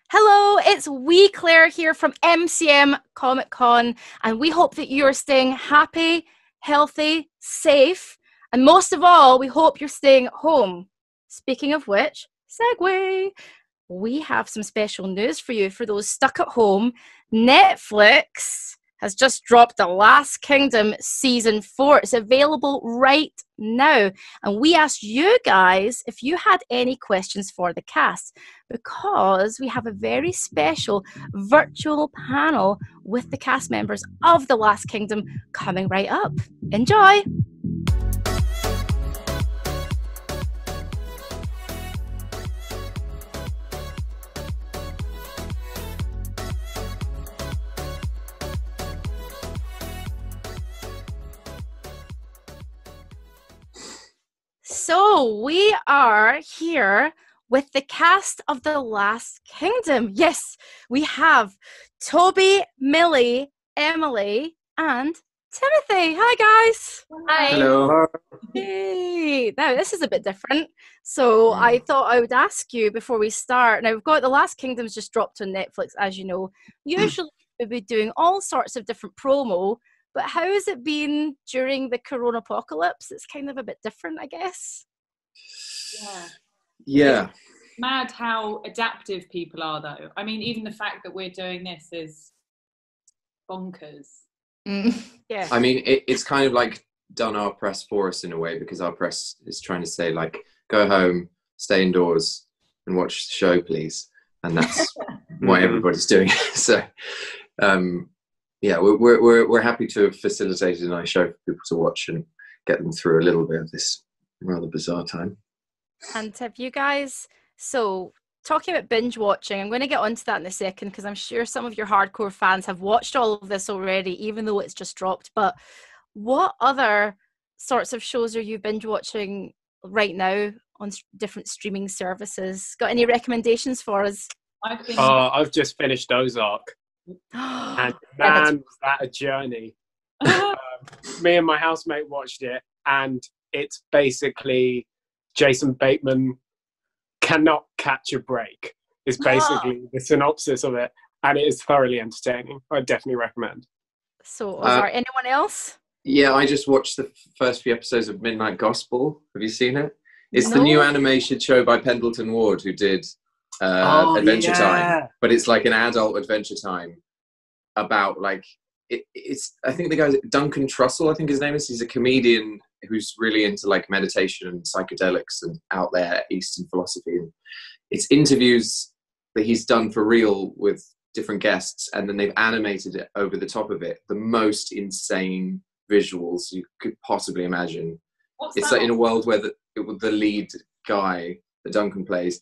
Hello, it's wee Claire here from MCM Comic Con, and we hope that you're staying happy, healthy, safe, and most of all, we hope you're staying at home. Speaking of which, segue, we have some special news for you for those stuck at home. Netflix has just dropped The Last Kingdom Season 4. It's available right now. And we asked you guys if you had any questions for the cast, because we have a very special virtual panel with the cast members of The Last Kingdom coming right up. Enjoy! So we are here with the cast of The Last Kingdom. Yes, we have Toby, Millie, Emily, and Timothy. Hi, guys. Hi. Hello. Hey. Now, this is a bit different. So I thought I would ask you before we start. Now, we've got The Last Kingdom's just dropped on Netflix, as you know. Usually we'll be doing all sorts of different promo, but how has it been during the Corona apocalypse? It's kind of a bit different, I guess. Yeah. It's mad how adaptive people are, though. I mean, even the fact that we're doing this is bonkers. Yeah. I mean, it's kind of like done our press for us in a way, because our press is trying to say, like, go home, stay indoors, and watch the show, please. And that's what everybody's doing. So, yeah, we're happy to have facilitated a nice show for people to watch and get them through a little bit of this rather bizarre time. And have you guys, so talking about binge watching, I'm going to get onto that in a second, because I'm sure some of your hardcore fans have watched all of this already, even though it's just dropped. But what other sorts of shows are you binge watching right now on different streaming services? Got any recommendations for us? I've just finished Ozark, and man, was that a journey. Me and my housemate watched it, and it's basically Jason Bateman cannot catch a break. Is basically the synopsis of it, and it is thoroughly entertaining. I definitely recommend. So, Ozark, anyone else? Yeah, I just watched the first few episodes of Midnight Gospel. Have you seen it? It's No. the new animated show by Pendleton Ward, who did Adventure Time, but it's like an adult Adventure Time about, like, it's I think the guy Duncan Trussell, I think his name is. He's a comedian who's really into, like, meditation and psychedelics and out there Eastern philosophy. And it's interviews that he's done for real with different guests, and then they've animated it over the top of it. The most insane visuals you could possibly imagine. It's like in a world where the lead guy that Duncan plays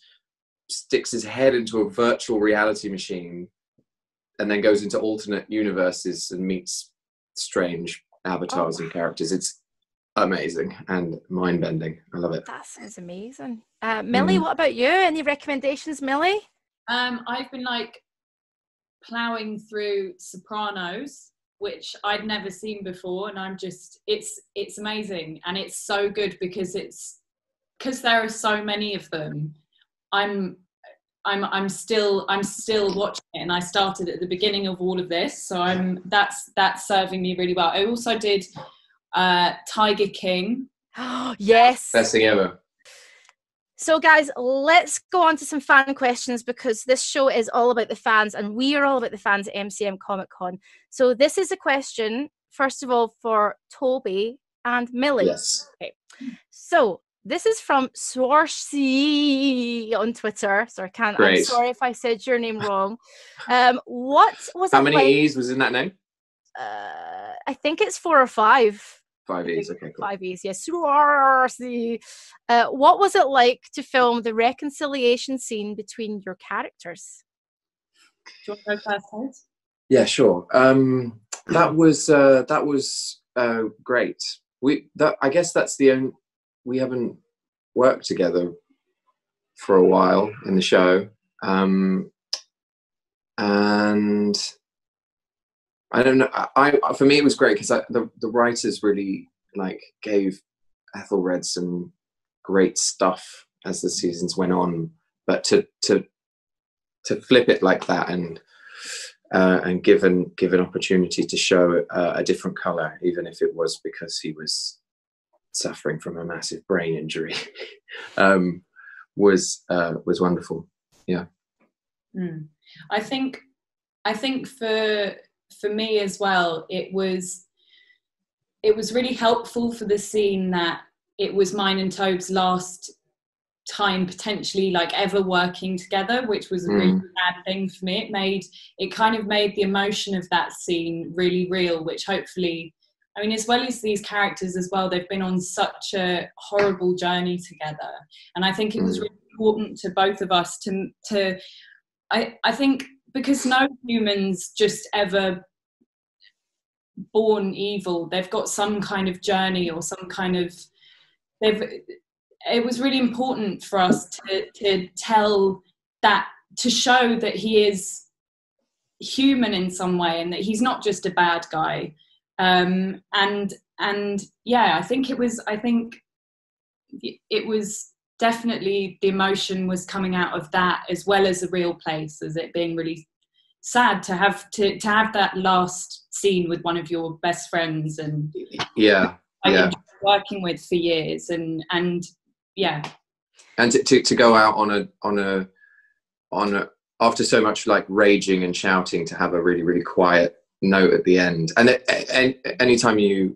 sticks his head into a virtual reality machine and then goes into alternate universes and meets strange avatars and characters. It's amazing and mind-bending. I love it. That sounds amazing. Millie, what about you? Any recommendations, Millie? I've been, like, ploughing through Sopranos, which I'd never seen before, and I'm just it's amazing, and it's so good because there are so many of them. I'm still watching it, and I started at the beginning of all of this, so that's serving me really well. I also did Tiger King. Yes. Best thing ever. So, guys, let's go on to some fan questions, because this show is all about the fans, and we are all about the fans at MCM Comic Con. So this is a question, first of all, for Toby and Millie. Yes. Okay. So this is from Swarsy on Twitter. So I'm sorry if I said your name wrong. What was How many E's was in that name? I think it's 4 or 5. 5 E's, okay, cool. 5 E's, yes. Swarsy. What was it like to film the reconciliation scene between your characters? Do you want to go first, Ted? Yeah, sure. That was great. I guess that's the only. We haven't worked together for a while in the show, and I don't know. For me, it was great because the writers really, like, gave Ethelred some great stuff as the seasons went on. But to to flip it like that and give an opportunity to show a different color, even if it was because he was suffering from a massive brain injury, was wonderful. Yeah. I think for me as well, it was really helpful for the scene that it was mine and Tobe's last time potentially like ever working together, which was a really bad thing for me. It kind of made the emotion of that scene really real, which hopefully, I mean, as well as these characters as well, they've been on such a horrible journey together, and I think it was really important to both of us to I think, because no human's just ever born evil. They've got some kind of journey or some kind of it was really important for us to tell that, to show that he is human in some way and that he's not just a bad guy. And yeah, I think it was definitely, the emotion was coming out of that, as well as a real place, as it being really sad to have that last scene with one of your best friends and working with for years and yeah, and to go out on a after so much like raging and shouting, to have a really, really quiet note at the end. And anytime you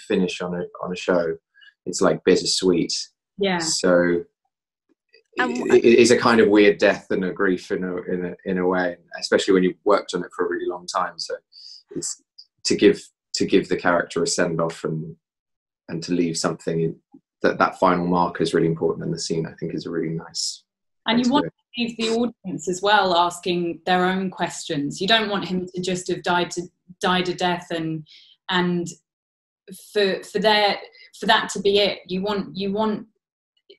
finish on a show, it's like bittersweet. Yeah. So it is a kind of weird death and a grief in a way, especially when you've worked on it for a really long time. So it's to give the character a send off and to leave something that final marker is really important in the scene. I think is a really nice. And you want to leave the audience as well asking their own questions. You don't want him to just have died a death and for that to be it. You want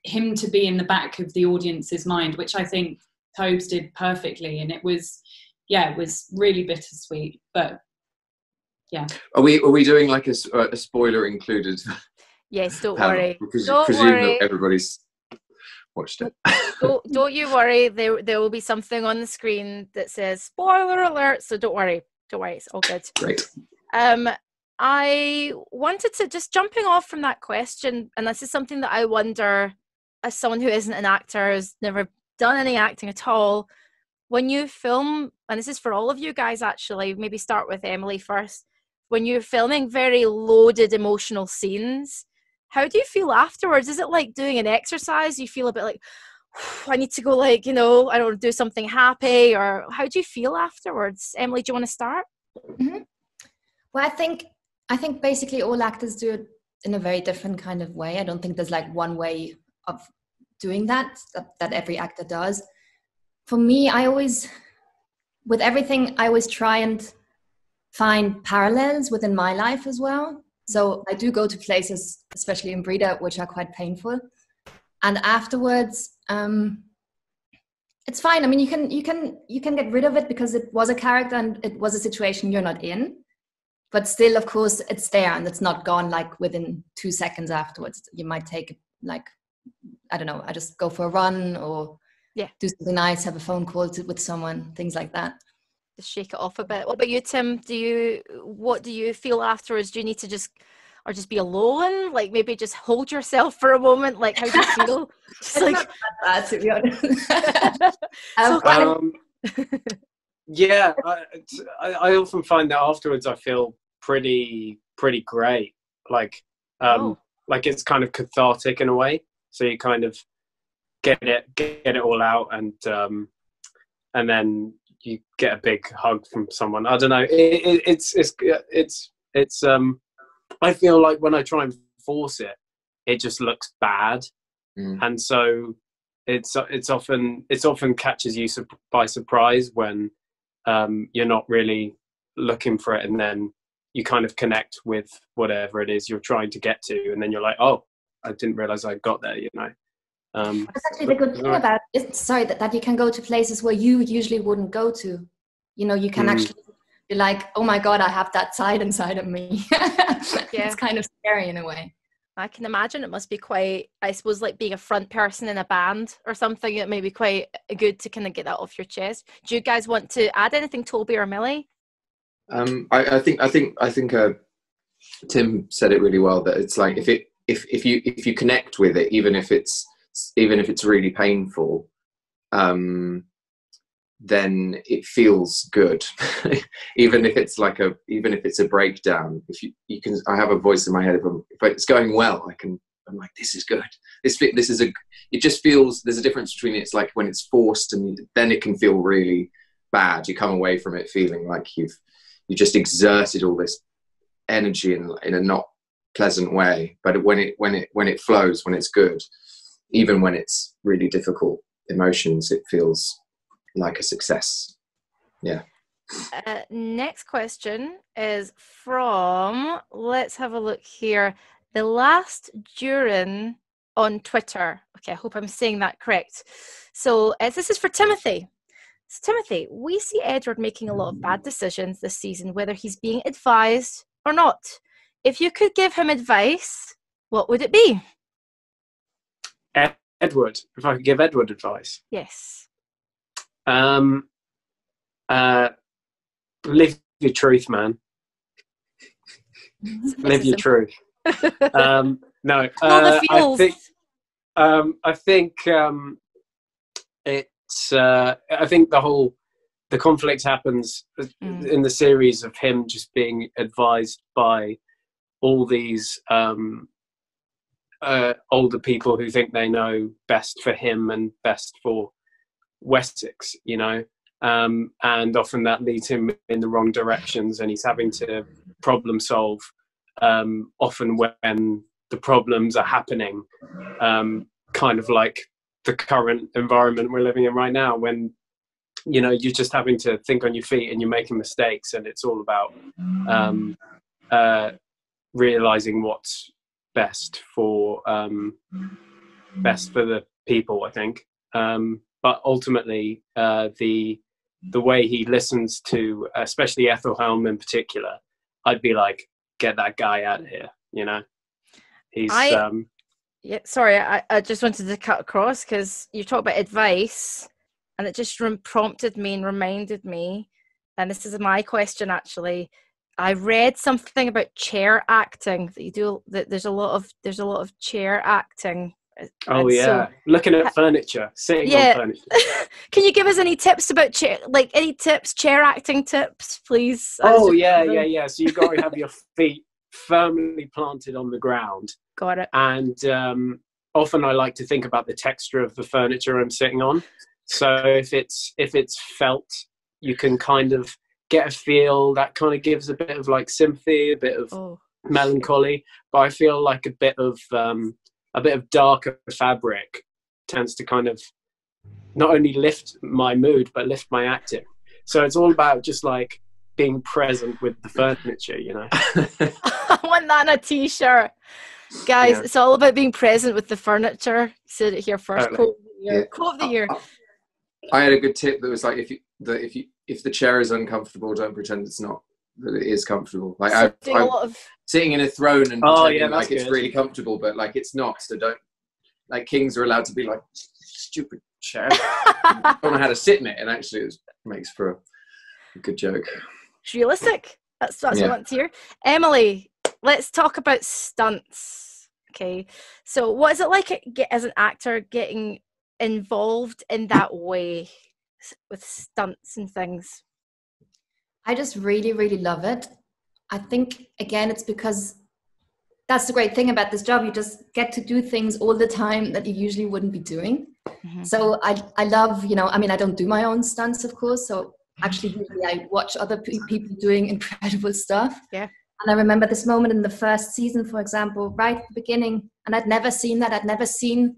him to be in the back of the audience's mind, which I think Tobes did perfectly, and it was really bittersweet. But yeah, are we doing like a spoiler included? Yes, don't worry. Don't worry. That everybody's watched it. don't you worry. There will be something on the screen that says spoiler alert. So don't worry. It's all good. Great. I wanted to, just jumping off from that question, and this is something that I wonder, as someone who isn't an actor, has never done any acting at all, when you film, and this is for all of you guys actually, maybe start with Emily first, when you're filming very loaded emotional scenes, how do you feel afterwards? Is it like doing an exercise? You feel a bit like, I need to go, like, I don't do something happy, or how do you feel afterwards? Emily, do you want to start? Mm-hmm. Well, I think basically all actors do it in a very different kind of way. I don't think there's like one way of doing that every actor does. For me, with everything, I always try and find parallels within my life as well. So I do go to places, especially in Breda, which are quite painful. And afterwards, it's fine. I mean, you can get rid of it because it was a character and it was a situation you're not in. But still, of course, it's there and it's not gone like within 2 seconds afterwards. You might take like, I don't know, I just go for a run or do something nice, have a phone call with someone, things like that. Just shake it off a bit. What about you, Tim? What do you feel afterwards? Do you need to just be alone? Like maybe just hold yourself for a moment? Like how do you feel? It's like, not that bad, to be honest. Yeah, I often find that afterwards I feel pretty great. Like it's kind of cathartic in a way. So you kind of get it all out, and then you get a big hug from someone. I don't know. It's I feel like when I try and force it, it just looks bad, and so it's often catches you by surprise when you're not really looking for it, and then you kind of connect with whatever it is you're trying to get to, and then you're like, oh, I didn't realize I got there, That's actually the good thing about it. Sorry, that you can go to places where you usually wouldn't go to. You can actually be like, oh my God, I have that side inside of me. It's kind of scary in a way. I can imagine it must be quite, I suppose, like being a front person in a band or something. It may be quite good to kind of get that off your chest. Do you guys want to add anything, Toby or Millie? I think Tim said it really well, that it's like if you connect with it, even if it's really painful, then it feels good. even if it's a breakdown, if you can, I have a voice in my head, if it's going well, I'm like, this is good. It just feels, there's a difference between it's like when it's forced, and then it can feel really bad. You come away from it feeling like you just exerted all this energy in a not pleasant way. But when it flows, when it's good, even when it's really difficult emotions, it feels like a success. Yeah. Next question is from, let's have a look here, The Last Durin on Twitter. Okay, I hope I'm saying that correct. So this is for Timothy. So Timothy, we see Edward making a lot of bad decisions this season, whether he's being advised or not. If you could give him advice, what would it be? Edward, if I could give Edward advice. Yes. Live your truth, man. Live your truth. No, I think it's. I think the conflict happens in the series of him just being advised by all these older people who think they know best for him and best for Wessex, you know, and often that leads him in the wrong directions, and he's having to problem solve often when the problems are happening, kind of like the current environment we're living in right now, when, you know, you're just having to think on your feet and you're making mistakes, and it's all about realizing what's best for the people, I think. But ultimately, the way he listens to, especially Ethelhelm in particular, I'd be like, get that guy out of here, you know? He's... Yeah, sorry, I just wanted to cut across, because you talk about advice, and it just prompted me and reminded me, and this is my question actually. I read something about chair acting, that there's a lot of chair acting. Oh yeah, so, looking at furniture, sitting on furniture. Can you give us any tips about chair acting tips, please? Oh yeah. So you got to have your feet firmly planted on the ground. Got it. And often I like to think about the texture of the furniture I'm sitting on. So if it's felt, you can kind of get a feel that kind of gives a bit of like sympathy, a bit of melancholy. But I feel like a bit of darker fabric tends to kind of not only lift my mood but lift my acting. So it's all about just like being present with the furniture, you know. I want that on a t-shirt, guys. Yeah. It's all about being present with the furniture. Said it here first. Totally. Quote of the year. I had a good tip that was like, if the chair is uncomfortable, don't pretend it's not, that it is comfortable. Like I'm sitting in a throne and pretending like it's really comfortable, but like it's not. So don't, like, kings are allowed to be like, stupid chair. I don't know how to sit in it, and actually it makes for a good joke. It's realistic. That's what I want to hear. Emily, let's talk about stunts. Okay, so what is it like as an actor getting involved in that way with stunts and things? I just really, really love it. I think, again, it's because that's the great thing about this job. You just get to do things all the time that you usually wouldn't be doing. Mm-hmm. So I love, you know, I mean, I don't do my own stunts, of course. So actually, usually I watch other people doing incredible stuff. Yeah. And I remember this moment in the first season, for example, right at the beginning, and I'd never seen that. I'd never seen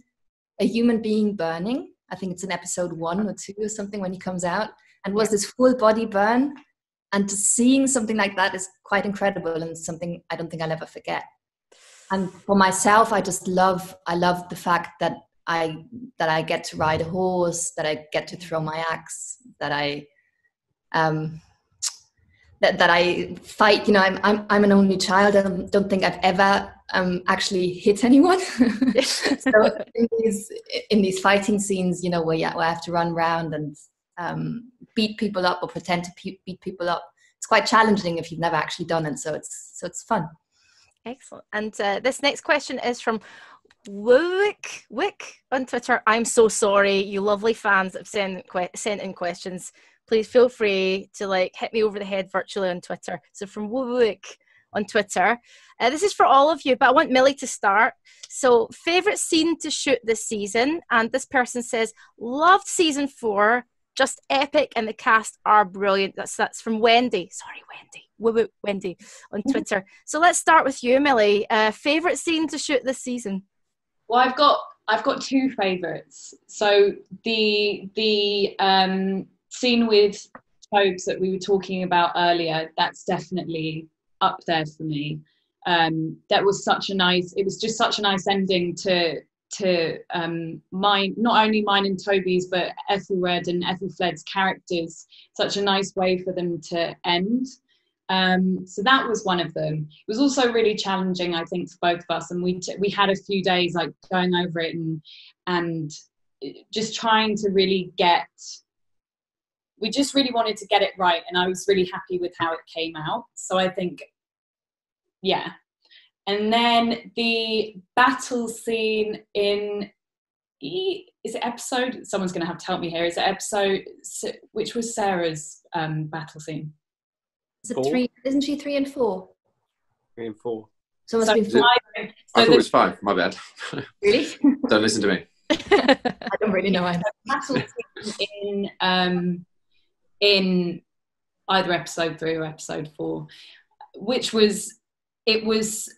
a human being burning. I think it's in episode 1 or 2 or something when he comes out, and was this full body burn. And just seeing something like that is quite incredible, and something I don't think I'll ever forget. And for myself, I love the fact that I get to ride a horse, that I get to throw my axe, that I that I fight. You know, I'm an only child, and I don't think I've ever actually hit anyone. So in these fighting scenes, you know, where I have to run around and beat people up or pretend to beat people up, it's quite challenging if you've never actually done it. So it's fun. Excellent. And this next question is from Wick on Twitter. I'm so sorry, you lovely fans that have sent in questions. Please feel free to like hit me over the head virtually on Twitter. So from Wick on Twitter, this is for all of you, but I want Millie to start. So, favorite scene to shoot this season, and this person says loved season 4. Just epic, and the cast are brilliant. That's from Wendy. Sorry, Wendy on Twitter. So let's start with you, Millie. Favorite scene to shoot this season? Well, I've got 2 favourites. So the scene with Tobes that we were talking about earlier, that's definitely up there for me. That was it was just such a nice ending to mine, not only mine and Toby's, but Ethelred and Ethelfled's characters. Such a nice way for them to end. So that was one of them. It was also really challenging, I think, for both of us, and we had a few days like going over it and just trying to really we just really wanted to get it right, and I was really happy with how it came out. So I think, yeah. And then the battle scene is it episode? Someone's going to have to help me here. Is it episode? Which was Sarah's battle scene? Is it 3? Isn't she 3 and 4? 3 and 4. So it must be 4. I thought it was 5. My bad. Really? Don't listen to me. I don't really know either. Battle scene in either episode 3 or episode 4, it was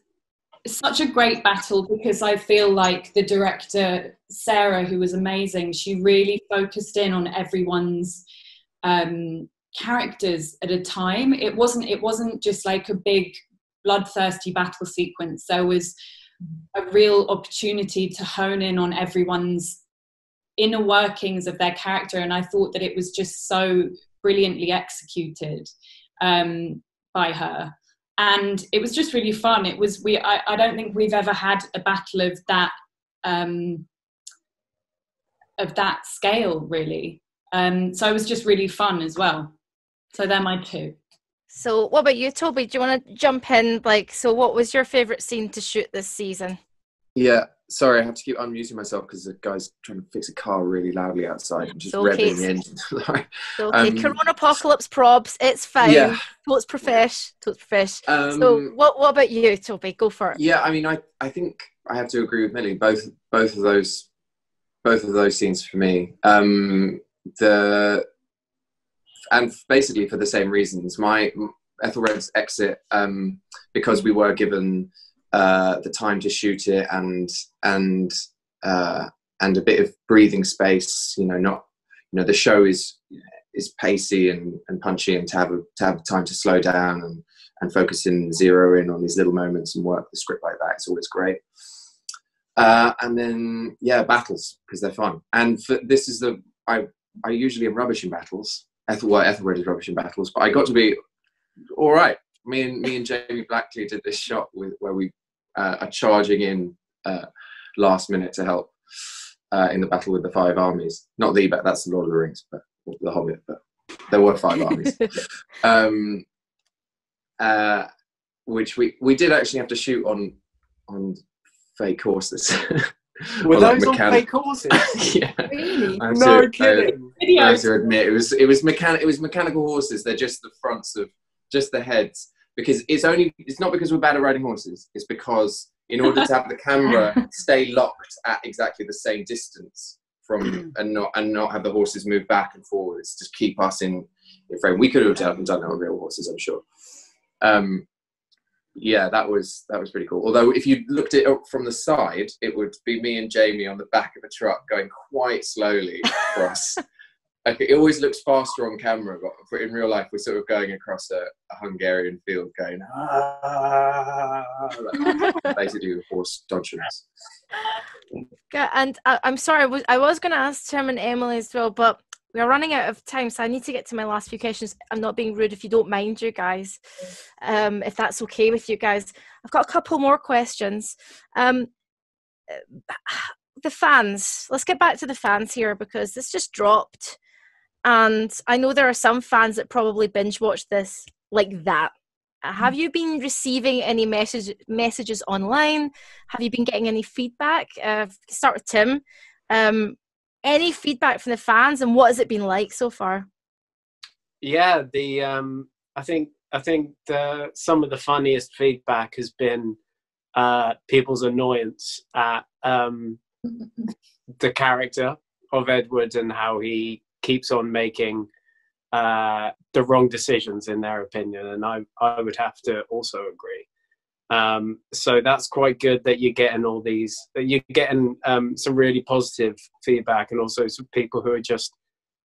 such a great battle, because I feel like the director Sarah, who was amazing, she really focused in on everyone's characters at a time. It wasn't just like a big bloodthirsty battle sequence. There was a real opportunity to hone in on everyone's inner workings of their character, and I thought that it was just so brilliantly executed by her. And it was just really fun. It was I don't think we've ever had a battle of that scale, really. So it was just really fun as well. So they're my 2. So what about you, Toby? Do you want to jump in? So what was your favourite scene to shoot this season? Yeah, sorry, I have to keep unmuting myself because the guy's trying to fix a car really loudly outside. I'm just revving the engine. Okay, Corona Apocalypse probs, it's fine. Yeah. Totes profesh. So what about you, Toby? Go for it. Yeah, I mean, I think I have to agree with Millie. Both of those scenes for me. And basically for the same reasons. My Ethelred's exit, because we were given the time to shoot it and a bit of breathing space. The show is pacey and punchy, and to have time to slow down and focus in, zero in on these little moments and work the script like that. It's always great. And then battles, because they're fun. And I usually am rubbish in battles. Ethelred is rubbish in battles, but I got to be all right. Me and Jamie Blackley did this shot where we are charging in last minute to help in the battle with the 5 armies. Not that's the Lord of the Rings, but the Hobbit. But there were 5 armies, which we did actually have to shoot on fake horses. Were those on fake horses? Yeah. Really? No kidding. I have to admit, it was mechanical horses. They're just the fronts of just the heads, because it's not because we're bad at riding horses. It's because in order to have the camera stay locked at exactly the same distance from and not have the horses move back and forwards, just keep us in frame. We could have done that on real horses, I'm sure. Yeah, that was pretty cool. Although if you looked it up from the side, it would be me and Jamie on the back of a truck going quite slowly across. Like, it always looks faster on camera, but in real life we're sort of going across a Hungarian field going like, basically with horse dodging us. And I'm sorry, I was going to ask Tim and Emily as well, but we are running out of time, so I need to get to my last few questions. I'm not being rude, if you don't mind, you guys, if that's okay with you guys. I've got a couple more questions. The fans, let's get back to the fans here, because this just dropped, and I know there are some fans that probably binge watched this like that. Have you been receiving any messages online? Have you been getting any feedback? Start with Tim. Any feedback from the fans, and what has it been like so far? Yeah, I think some of the funniest feedback has been people's annoyance at the character of Edward and how he keeps on making the wrong decisions in their opinion, and I would have to also agree. So that's quite good that you're getting all these, that you're getting some really positive feedback, and also some people who are just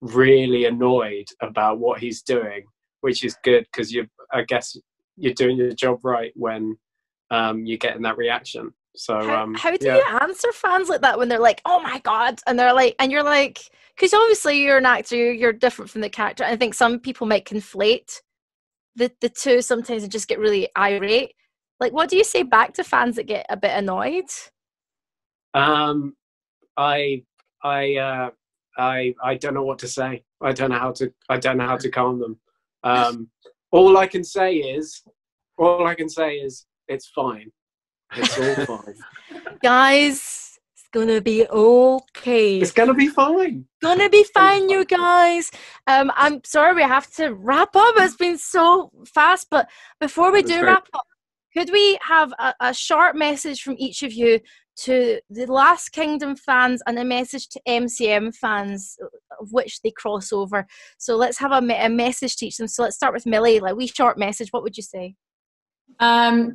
really annoyed about what he's doing, which is good, because I guess you're doing your job right when you're getting that reaction. So how do you answer fans like that when they're like, oh my god, and they're like, and you're like, because obviously you're an actor, you're different from the character. I think some people might conflate the two sometimes and just get really irate. Like, what do you say back to fans that get a bit annoyed? I don't know what to say. I don't know how to calm them. All I can say is it's fine. It's all fine. Guys, it's gonna be okay. It's gonna be fine. Gonna be fine, you guys. I'm sorry we have to wrap up. It's been so fast, but before we do wrap up, could we have a short message from each of you to the Last Kingdom fans and a message to MCM fans, of which they cross over? So let's have a message to each of them. So let's start with Millie. Like, wee short message. What would you say?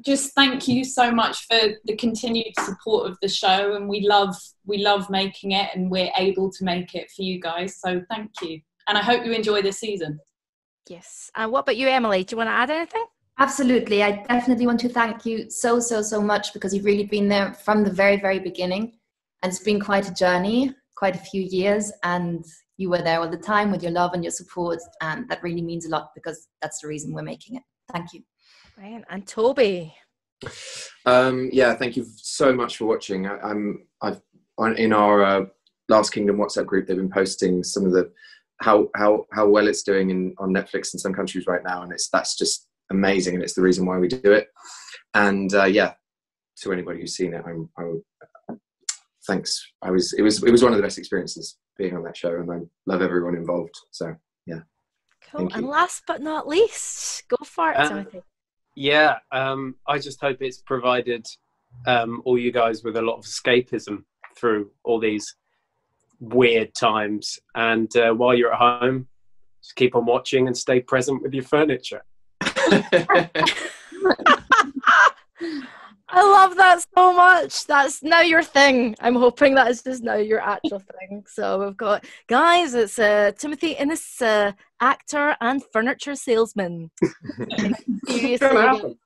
Just thank you so much for the continued support of the show, and we love making it, and we're able to make it for you guys, so thank you, and I hope you enjoy this season. Yes. And what about you, Emily? Do you want to add anything? Absolutely. I definitely want to thank you so much, because you've really been there from the very, very beginning, and it's been quite a journey, quite a few years, and you were there all the time with your love and your support, and that really means a lot, because that's the reason we're making it. Thank you. Right. And Toby? Yeah, thank you so much for watching. I've in our Last Kingdom WhatsApp group, they've been posting some of the how well it's doing on Netflix in some countries right now, and that's just amazing, and it's the reason why we do it. And yeah, to anybody who's seen it, thanks. It was one of the best experiences being on that show, and I love everyone involved. So yeah. Cool. And last but not least, go for it, Timothy. Yeah, I just hope it's provided all you guys with a lot of escapism through all these weird times. And while you're at home, just keep on watching and stay present with your furniture. I love that so much. That's now your thing. I'm hoping that is just now your actual thing. So we've got, guys, it's Timothy Innes, actor and furniture salesman. Seriously.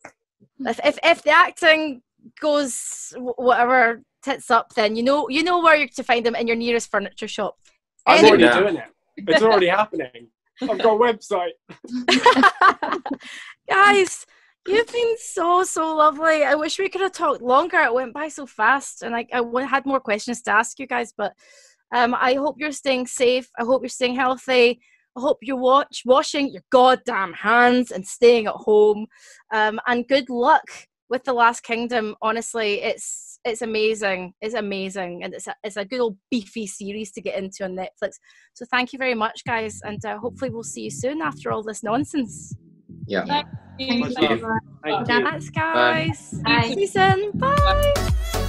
If the acting goes whatever tits up, then you know where you're to find him, in your nearest furniture shop. I'm already doing it. It's already happening. I've got a website. Guys, you've been so lovely. I wish we could have talked longer. It went by so fast, and I had more questions to ask you guys, but I hope you're staying safe. I hope you're staying healthy. I hope you're washing your goddamn hands and staying at home. And good luck with The Last Kingdom. Honestly, it's amazing. It's amazing, and it's a good old beefy series to get into on Netflix. So thank you very much, guys, and hopefully we'll see you soon after all this nonsense. Yeah. Thank you. Thanks, guys. Bye. See you soon. Bye.